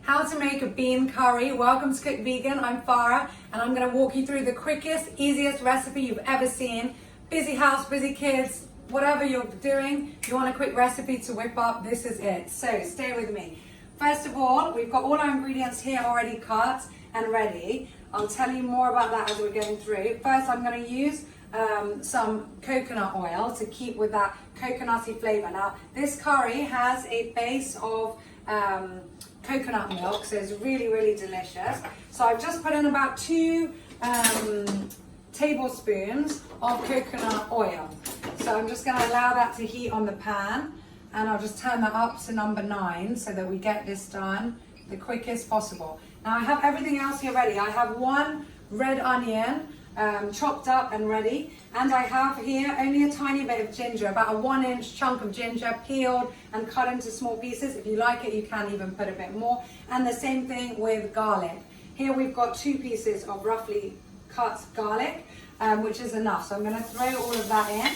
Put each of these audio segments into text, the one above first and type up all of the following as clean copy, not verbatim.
How to make a bean curry. Welcome to Cook Vegan. I'm Farah and I'm going to walk you through the quickest, easiest recipe you've ever seen. Busy house, busy kids, whatever you're doing, you want a quick recipe to whip up, this is it. So stay with me. First of all, we've got all our ingredients here already cut and ready. I'll tell you more about that as we're going through. First, I'm going to use some coconut oil to keep with that coconutty flavor. Now, this curry has a base of coconut milk, so it's really, really delicious. So I've just put in about 2 tablespoons of coconut oil. So I'm just going to allow that to heat on the pan, and I'll just turn that up to number 9 so that we get this done the quickest possible. Now I have everything else here ready. I have 1 red onion chopped up and ready, and I have here only a tiny bit of ginger, about a 1-inch chunk of ginger peeled and cut into small pieces. If you like it, you can even put a bit more. And the same thing with garlic. Here we've got 2 pieces of roughly cut garlic, which is enough. So I'm going to throw all of that in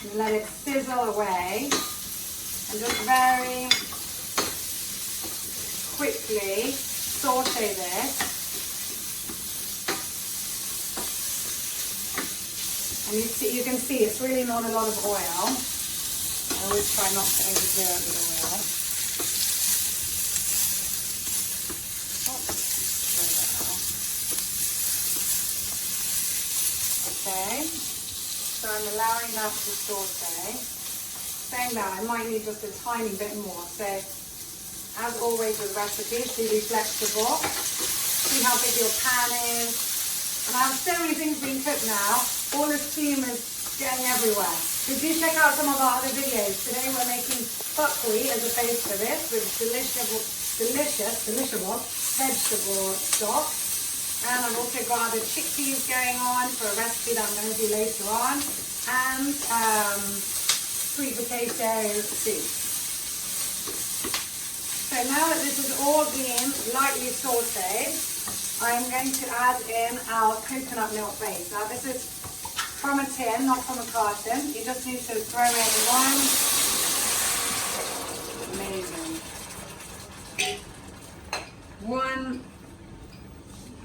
and let it sizzle away, and just very quickly saute this. And you can see it's really not a lot of oil. I always try not to overdo it with oil. Okay, so I'm allowing that to saute. Saying that, I might need just a tiny bit more. So, as always with recipes, be flexible. See how big your pan is. And I have so many things being cooked now. All the steam is getting everywhere. So do check out some of our other videos. Today we're making buckwheat as a base for this with delicious vegetable stock. And I've also got other chickpeas going on for a recipe that I'm going to do later on. And sweet potato soup. So now that this has all been lightly sauteed, I'm going to add in our coconut milk base. Now this is from a tin, not from a carton. You just need to throw in 1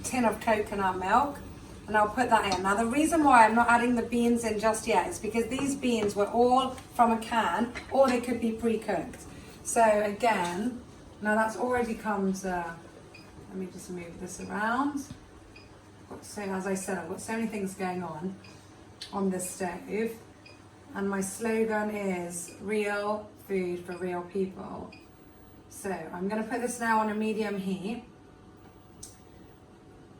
tin of coconut milk, and I'll put that in. Now the reason why I'm not adding the beans in just yet is because these beans were all from a can, or they could be pre-cooked. So again, now that's already comes, let me just move this around. So as I said, I've got so many things going on this stove, and my slogan is real food for real people. So I'm going to put this now on a medium heat,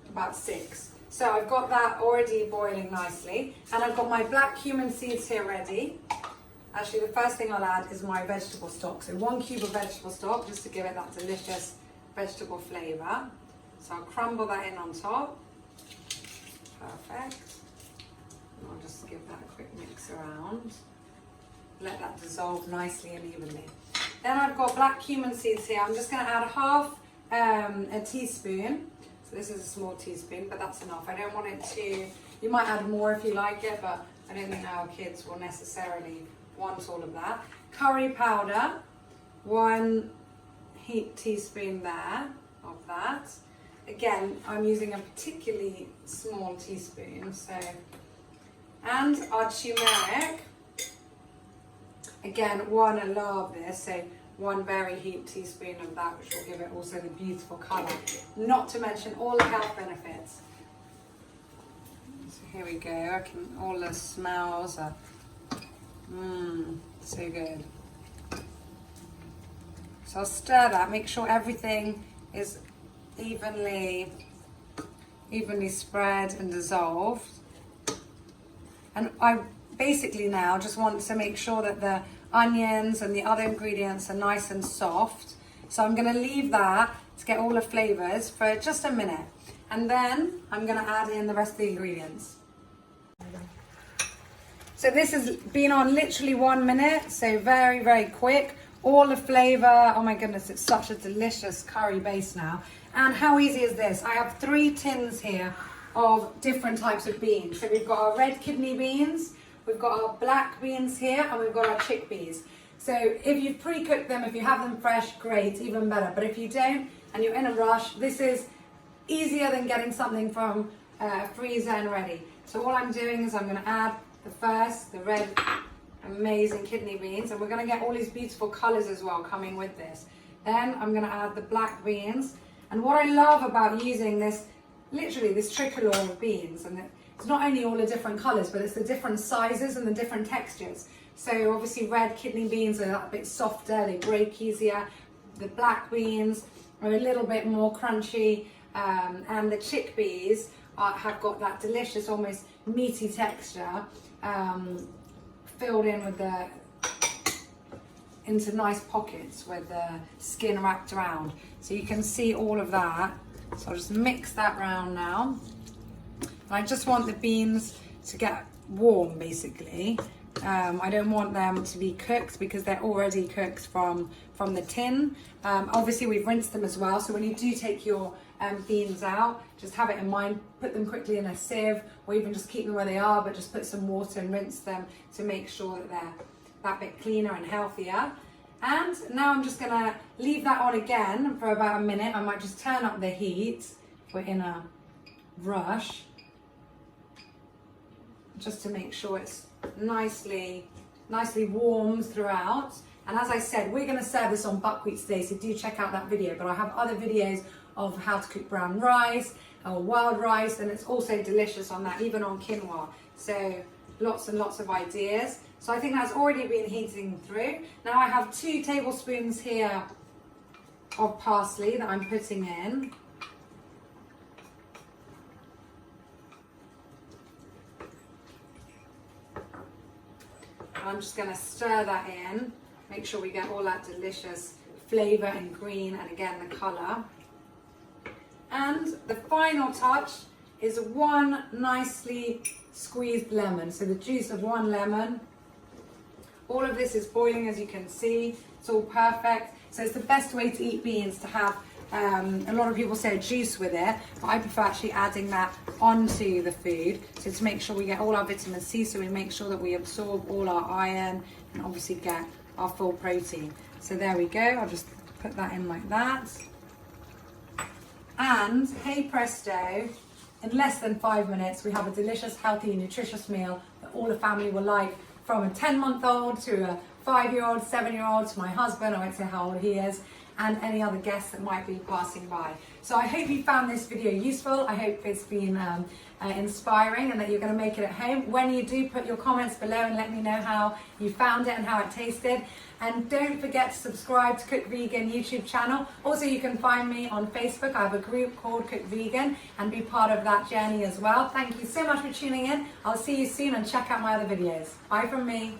about 6. So I've got that already boiling nicely, and I've got my black cumin seeds here ready. Actually, the first thing I'll add is my vegetable stock. So 1 cube of vegetable stock, just to give it that delicious vegetable flavor. So I'll crumble that in on top. Perfect. And I'll just give that a quick mix around. Let that dissolve nicely and evenly. Then I've got black cumin seeds here. I'm just going to add half a teaspoon. So this is a small teaspoon, but that's enough. I don't want it to, you might add more if you like it, but I don't think our kids will necessarily want all of that. Curry powder, 1 teaspoon there of that. Again, I'm using a particularly small teaspoon, so, and our turmeric, again, I love this, so 1 very heaped teaspoon of that, which will give it also the beautiful colour, not to mention all the health benefits. So here we go, all the smells are, so good. So I'll stir that, make sure everything is evenly spread and dissolved. And I basically now just want to make sure that the onions and the other ingredients are nice and soft. So I'm going to leave that to get all the flavors for just a minute. And then I'm going to add in the rest of the ingredients. So this has been on literally 1 minute, so very, very quick. All the flavor, oh my goodness, it's such a delicious curry base now. And how easy is this? I have 3 tins here of different types of beans. So we've got our red kidney beans, we've got our black beans here, and we've got our chickpeas. So if you've pre-cooked them, if you have them fresh, great, even better. But if you don't, and you're in a rush, this is easier than getting something from freezer and ready. So all I'm doing is I'm going to add the red amazing kidney beans, and we're going to get all these beautiful colors as well coming with this. Then I'm going to add the black beans, and what I love about using this, literally this tricolor of beans, and it's not only all the different colors, but it's the different sizes and the different textures. So obviously red kidney beans are a bit softer, they break easier. The black beans are a little bit more crunchy, and the chickpeas have got that delicious, almost meaty texture, filled in with into nice pockets with the skin wrapped around. So you can see all of that. So I'll just mix that round now. And I just want the beans to get warm, basically. I don't want them to be cooked because they're already cooked from the tin. Obviously we've rinsed them as well, so when you do take your beans out, just have it in mind, put them quickly in a sieve, or even just keep them where they are, but just put some water and rinse them to make sure that they're that bit cleaner and healthier. And now I'm just gonna leave that on again for about a minute. I might just turn up the heat. We're in a rush, just to make sure it's nicely warm throughout. And as I said, we're going to serve this on buckwheat today, so do check out that video. But I have other videos of how to cook brown rice or wild rice, and it's also delicious on that, even on quinoa. So lots and lots of ideas. So I think that's already been heating through. Now I have 2 tablespoons here of parsley that I'm putting in. I'm just going to stir that in, make sure we get all that delicious flavour and green, and again the colour. And the final touch is 1 nicely squeezed lemon, so the juice of 1 lemon. All of this is boiling, as you can see, it's all perfect. So it's the best way to eat beans, to have a lot of people say juice with it, but I prefer actually adding that onto the food, so to make sure we get all our vitamin C, so we make sure that we absorb all our iron and obviously get our full protein. So there we go, I'll just put that in like that. And hey presto, in less than 5 minutes we have a delicious, healthy, nutritious meal that all the family will like, from a 10-month-old to a 5-year-old, 7-year-old, to my husband, I won't say how old he is, and any other guests that might be passing by. So I hope you found this video useful. I hope it's been inspiring, and that you're going to make it at home. When you do, put your comments below and let me know how you found it and how it tasted. And don't forget to subscribe to Cook Vegan YouTube channel. Also, you can find me on Facebook. I have a group called Cook Vegan, and be part of that journey as well. Thank you so much for tuning in. I'll see you soon, and check out my other videos. Bye from me.